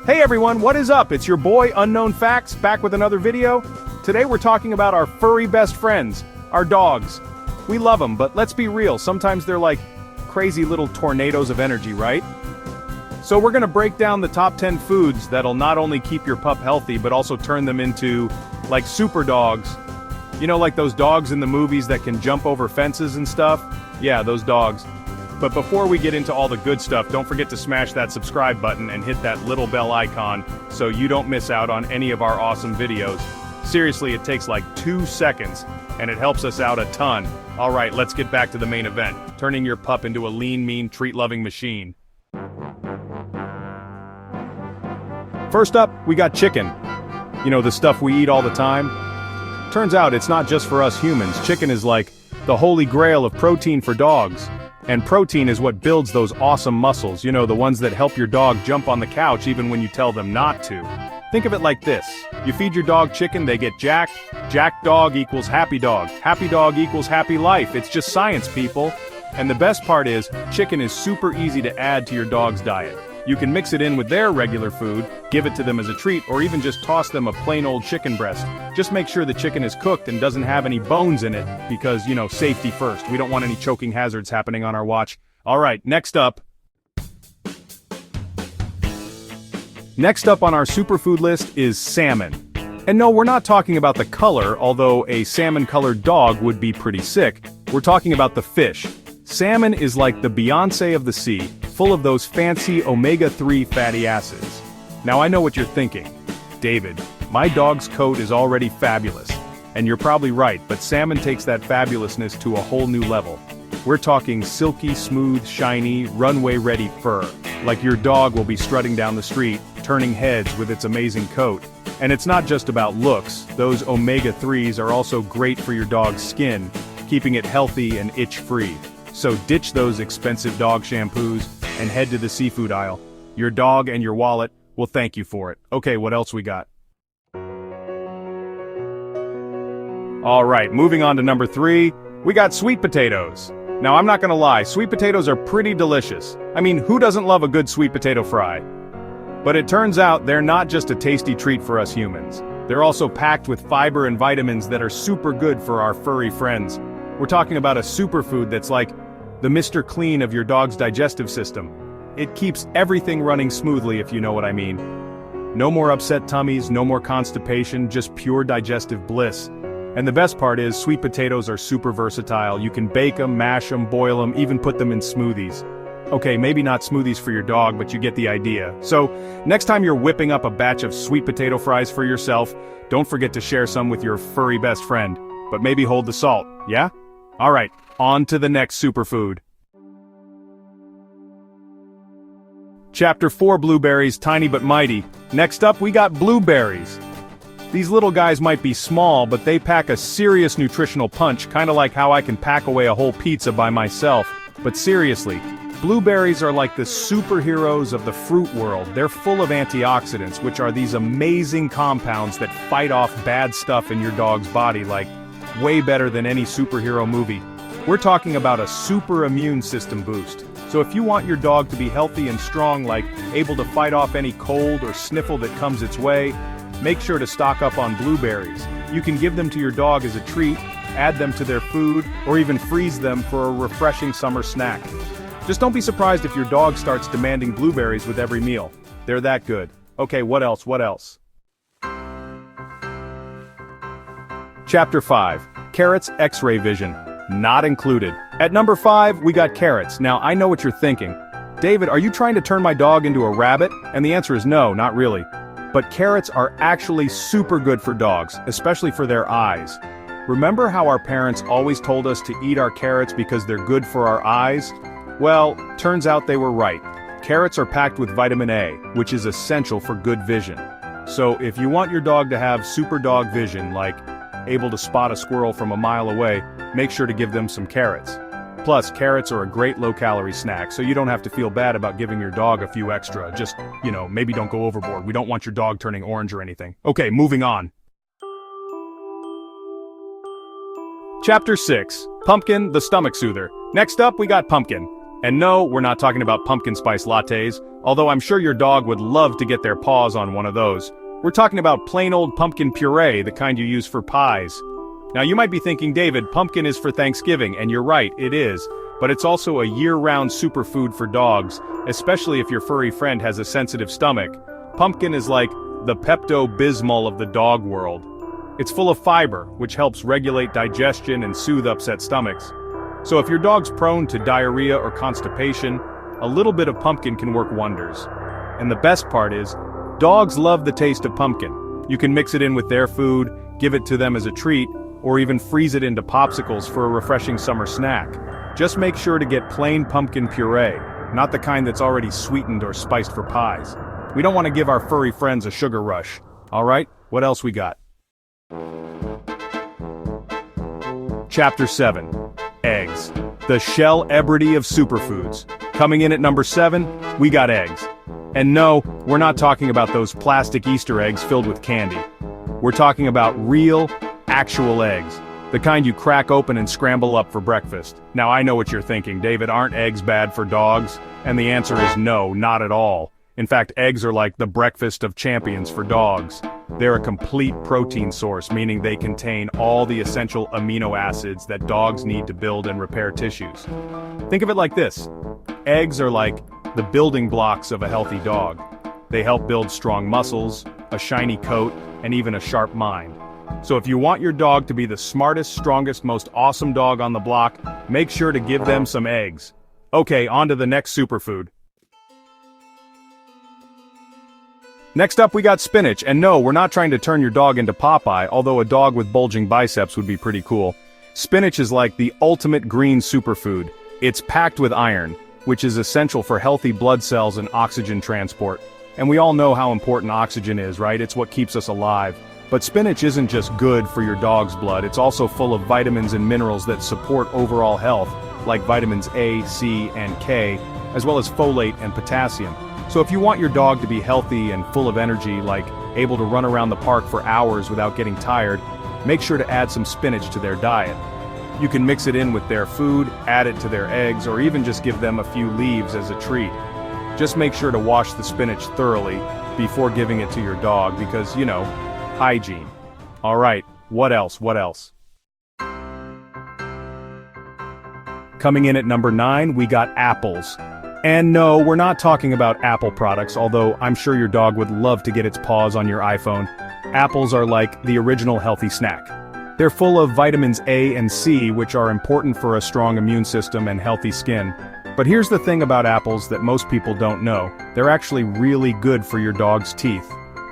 Hey everyone, what is up? It's your boy Unknown Facts back with another video. Today we're talking about our furry best friends, our dogs. We love them, but let's be real, sometimes they're like crazy little tornadoes of energy, right? So we're gonna break down the top 10 foods that'll not only keep your pup healthy, but also turn them into, like, super dogs. You know, like those dogs in the movies that can jump over fences and stuff? Yeah, those dogs. But before we get into all the good stuff, don't forget to smash that subscribe button and hit that little bell icon so you don't miss out on any of our awesome videos. Seriously, it takes like 2 seconds, and it helps us out a ton. Alright, let's get back to the main event, turning your pup into a lean, mean, treat-loving machine. First up, we got chicken. You know, the stuff we eat all the time. Turns out it's not just for us humans. Chicken is like the holy grail of protein for dogs. And protein is what builds those awesome muscles, you know, the ones that help your dog jump on the couch even when you tell them not to. Think of it like this. You feed your dog chicken, they get jacked. Jacked dog equals happy dog. Happy dog equals happy life. It's just science, people. And the best part is, chicken is super easy to add to your dog's diet. You can mix it in with their regular food, give it to them as a treat, or even just toss them a plain old chicken breast. Just make sure the chicken is cooked and doesn't have any bones in it, because, you know, safety first. We don't want any choking hazards happening on our watch. Alright, next up on our superfood list is salmon. And no, we're not talking about the color, although a salmon-colored dog would be pretty sick. We're talking about the fish. Salmon is like the Beyoncé of the sea, full of those fancy omega-3 fatty acids. Now I know what you're thinking. David, my dog's coat is already fabulous. And you're probably right, but salmon takes that fabulousness to a whole new level. We're talking silky, smooth, shiny, runway-ready fur. Like your dog will be strutting down the street, turning heads with its amazing coat. And it's not just about looks, those omega-3s are also great for your dog's skin, keeping it healthy and itch-free. So ditch those expensive dog shampoos and head to the seafood aisle. Your dog and your wallet will thank you for it. Okay, what else we got? Alright, moving on to number 3, we got sweet potatoes. Now I'm not gonna lie, sweet potatoes are pretty delicious. I mean, who doesn't love a good sweet potato fry? But it turns out they're not just a tasty treat for us humans. They're also packed with fiber and vitamins that are super good for our furry friends. We're talking about a superfood that's like the Mr. Clean of your dog's digestive system. It keeps everything running smoothly, if you know what I mean. No more upset tummies, no more constipation, just pure digestive bliss. And the best part is, sweet potatoes are super versatile. You can bake them, mash them, boil them, even put them in smoothies. Okay, maybe not smoothies for your dog, but you get the idea. So, next time you're whipping up a batch of sweet potato fries for yourself, don't forget to share some with your furry best friend. But maybe hold the salt, yeah? Alright, on to the next superfood. Chapter 4, blueberries, tiny but mighty. Next up, we got blueberries. These little guys might be small, but they pack a serious nutritional punch, kinda like how I can pack away a whole pizza by myself. But seriously, blueberries are like the superheroes of the fruit world. They're full of antioxidants, which are these amazing compounds that fight off bad stuff in your dog's body, like way better than any superhero movie. We're talking about a super immune system boost. So if you want your dog to be healthy and strong, like able to fight off any cold or sniffle that comes its way, make sure to stock up on blueberries. You can give them to your dog as a treat, add them to their food, or even freeze them for a refreshing summer snack. Just don't be surprised if your dog starts demanding blueberries with every meal. They're that good. Okay, what else? Chapter 5, Carrots X-ray Vision. Not included. At number 5, we got carrots. Now, I know what you're thinking. David, are you trying to turn my dog into a rabbit? And the answer is no, not really. But carrots are actually super good for dogs, especially for their eyes. Remember how our parents always told us to eat our carrots because they're good for our eyes? Well, turns out they were right. Carrots are packed with vitamin A, which is essential for good vision. So if you want your dog to have super dog vision, like able to spot a squirrel from a mile away, make sure to give them some carrots. Plus, carrots are a great low-calorie snack, so you don't have to feel bad about giving your dog a few extra. Just, you know, maybe don't go overboard. We don't want your dog turning orange or anything. Okay, moving on. Chapter 6, Pumpkin, the Stomach Soother. Next up, we got pumpkin. And no, we're not talking about pumpkin spice lattes, although I'm sure your dog would love to get their paws on one of those. We're talking about plain old pumpkin puree, the kind you use for pies. Now you might be thinking, David, pumpkin is for Thanksgiving, and you're right, it is. But it's also a year-round superfood for dogs, especially if your furry friend has a sensitive stomach. Pumpkin is like the Pepto-Bismol of the dog world. It's full of fiber, which helps regulate digestion and soothe upset stomachs. So if your dog's prone to diarrhea or constipation, a little bit of pumpkin can work wonders. And the best part is, dogs love the taste of pumpkin. You can mix it in with their food, give it to them as a treat, or even freeze it into popsicles for a refreshing summer snack. Just make sure to get plain pumpkin puree, not the kind that's already sweetened or spiced for pies. We don't want to give our furry friends a sugar rush. Alright, what else we got? Chapter 7. Eggs. The celebrity of superfoods. Coming in at number 7, we got eggs. And no, we're not talking about those plastic Easter eggs filled with candy. We're talking about real, actual eggs. The kind you crack open and scramble up for breakfast. Now I know what you're thinking, David, aren't eggs bad for dogs? And the answer is no, not at all. In fact, eggs are like the breakfast of champions for dogs. They're a complete protein source, meaning they contain all the essential amino acids that dogs need to build and repair tissues. Think of it like this. Eggs are like the building blocks of a healthy dog. They help build strong muscles, a shiny coat, and even a sharp mind. So if you want your dog to be the smartest, strongest, most awesome dog on the block, make sure to give them some eggs. Okay, on to the next superfood. Next up we got spinach, and no, we're not trying to turn your dog into Popeye, although a dog with bulging biceps would be pretty cool. Spinach is like the ultimate green superfood. It's packed with iron, which is essential for healthy blood cells and oxygen transport. And we all know how important oxygen is, right? It's what keeps us alive. But spinach isn't just good for your dog's blood, it's also full of vitamins and minerals that support overall health, like vitamins A, C, and K, as well as folate and potassium. So if you want your dog to be healthy and full of energy, like able to run around the park for hours without getting tired, make sure to add some spinach to their diet. You can mix it in with their food, add it to their eggs, or even just give them a few leaves as a treat. Just make sure to wash the spinach thoroughly before giving it to your dog because, you know, hygiene. Alright, what else? Coming in at number 9, we got apples. And no, we're not talking about Apple products, although I'm sure your dog would love to get its paws on your iPhone. Apples are like the original healthy snack. They're full of vitamins A and C, which are important for a strong immune system and healthy skin. But here's the thing about apples that most people don't know. They're actually really good for your dog's teeth.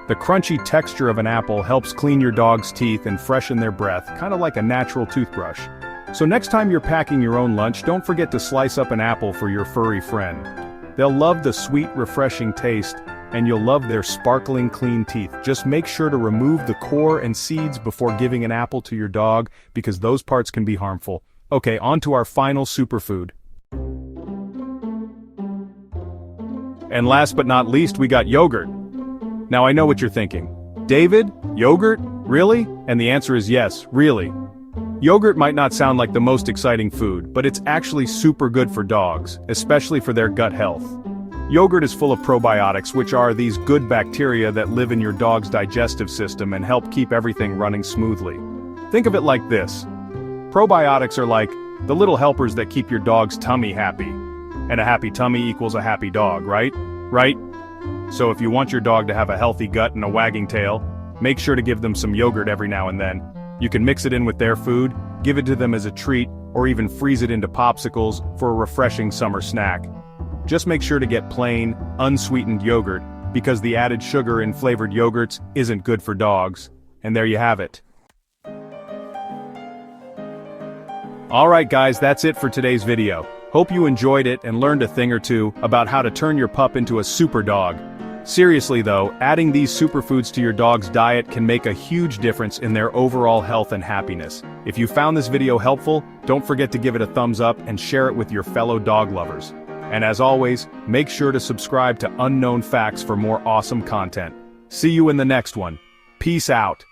The crunchy texture of an apple helps clean your dog's teeth and freshen their breath, kind of like a natural toothbrush. So next time you're packing your own lunch, don't forget to slice up an apple for your furry friend. They'll love the sweet, refreshing taste, and you'll love their sparkling, clean teeth. Just make sure to remove the core and seeds before giving an apple to your dog, because those parts can be harmful. Okay, on to our final superfood. And last but not least, we got yogurt. Now I know what you're thinking. David, yogurt? Really? And the answer is yes, really. Yogurt might not sound like the most exciting food, but it's actually super good for dogs, especially for their gut health. Yogurt is full of probiotics, which are these good bacteria that live in your dog's digestive system and help keep everything running smoothly. Think of it like this. Probiotics are like the little helpers that keep your dog's tummy happy. And a happy tummy equals a happy dog, right? Right? So if you want your dog to have a healthy gut and a wagging tail, make sure to give them some yogurt every now and then. You can mix it in with their food, give it to them as a treat, or even freeze it into popsicles for a refreshing summer snack. Just make sure to get plain, unsweetened yogurt, because the added sugar in flavored yogurts isn't good for dogs. And there you have it. Alright guys, that's it for today's video. Hope you enjoyed it and learned a thing or two about how to turn your pup into a super dog. Seriously though, adding these superfoods to your dog's diet can make a huge difference in their overall health and happiness. If you found this video helpful, don't forget to give it a thumbs up and share it with your fellow dog lovers. And as always, make sure to subscribe to Unknown Facts for more awesome content. See you in the next one. Peace out.